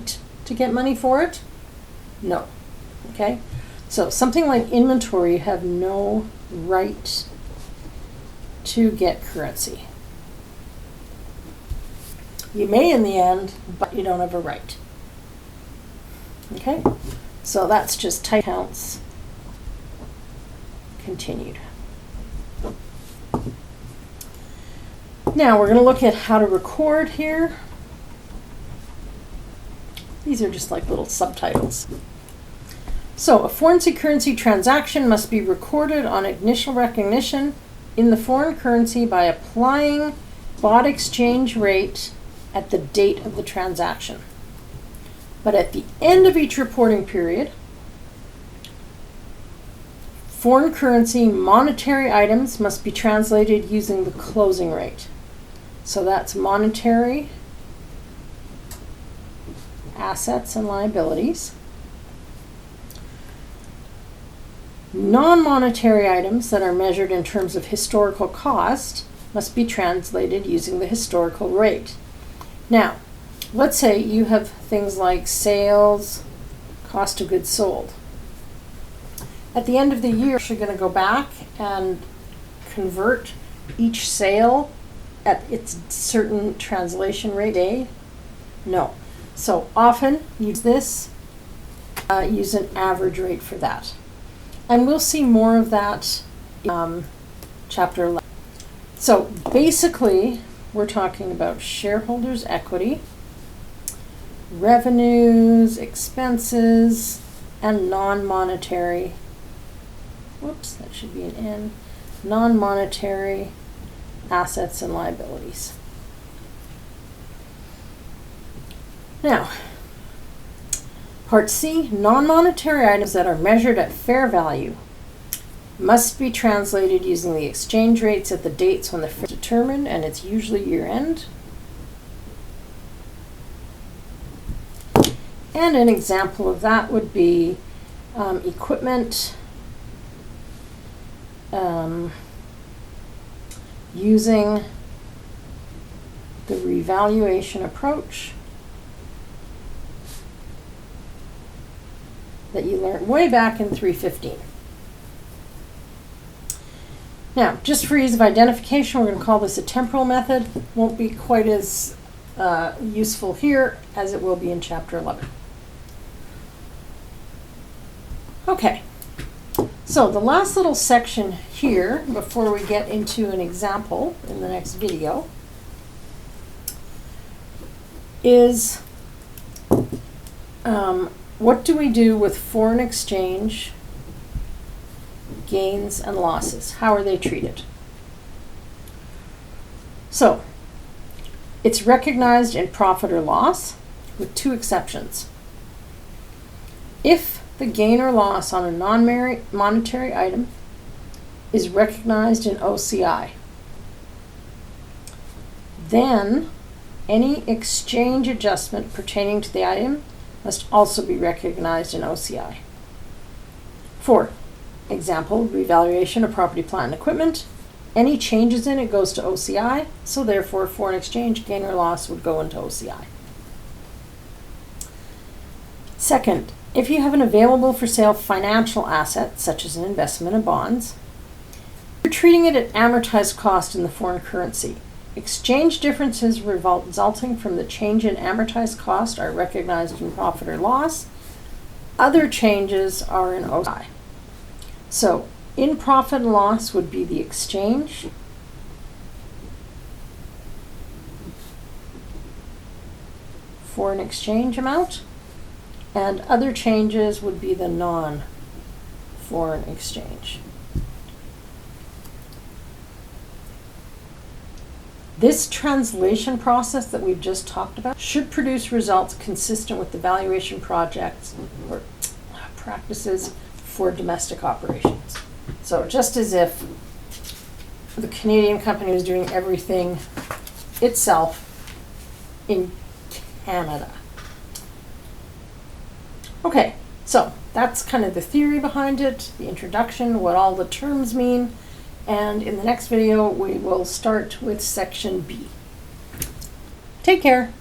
to get money for it? No. Okay? So something like inventory, you have no right to get currency. You may in the end, but you don't have a right. Okay? So that's just type counts continued. Now we're going to look at how to record here. These are just like little subtitles. So a foreign currency transaction must be recorded on initial recognition in the foreign currency by applying spot exchange rate at the date of the transaction. But at the end of each reporting period, foreign currency monetary items must be translated using the closing rate. So that's monetary assets and liabilities. Non-monetary items that are measured in terms of historical cost must be translated using the historical rate. Now, let's say you have things like sales, cost of goods sold. At the end of the year, you're going to go back and convert each sale at its certain translation rate A? No. So often use this, use an average rate for that. And we'll see more of that in chapter 11. So basically, we're talking about shareholders' equity, revenues, expenses, and non-monetary, whoops, that should be an N, non-monetary assets and liabilities. Now, Part C, non-monetary items that are measured at fair value must be translated using the exchange rates at the dates when the fair is determined, and it's usually year-end. And an example of that would be equipment using the revaluation approach that you learned way back in 315. Now, just for ease of identification, we're going to call this a temporal method. Won't be quite as useful here as it will be in chapter 11. Okay, so the last little section here, before we get into an example in the next video, is what do we do with foreign exchange gains and losses? How are they treated? So, it's recognized in profit or loss with two exceptions. If the gain or loss on a non-monetary item is recognized in OCI, then any exchange adjustment pertaining to the item must also be recognized in OCI. For example, revaluation of property, plant, and equipment, any changes in it goes to OCI, so therefore foreign exchange gain or loss would go into OCI. Second, if you have an available for sale financial asset, such as an investment in bonds, you're treating it at amortized cost in the foreign currency. Exchange differences resulting from the change in amortized cost are recognized in profit or loss. Other changes are in OCI. So, in profit and loss would be the exchange, foreign exchange amount, and other changes would be the non-foreign exchange. This translation process that we've just talked about should produce results consistent with the valuation projects or practices for domestic operations. So just as if the Canadian company was doing everything itself in Canada. Okay, so that's kind of the theory behind it, the introduction, what all the terms mean. And in the next video, we will start with section B. Take care.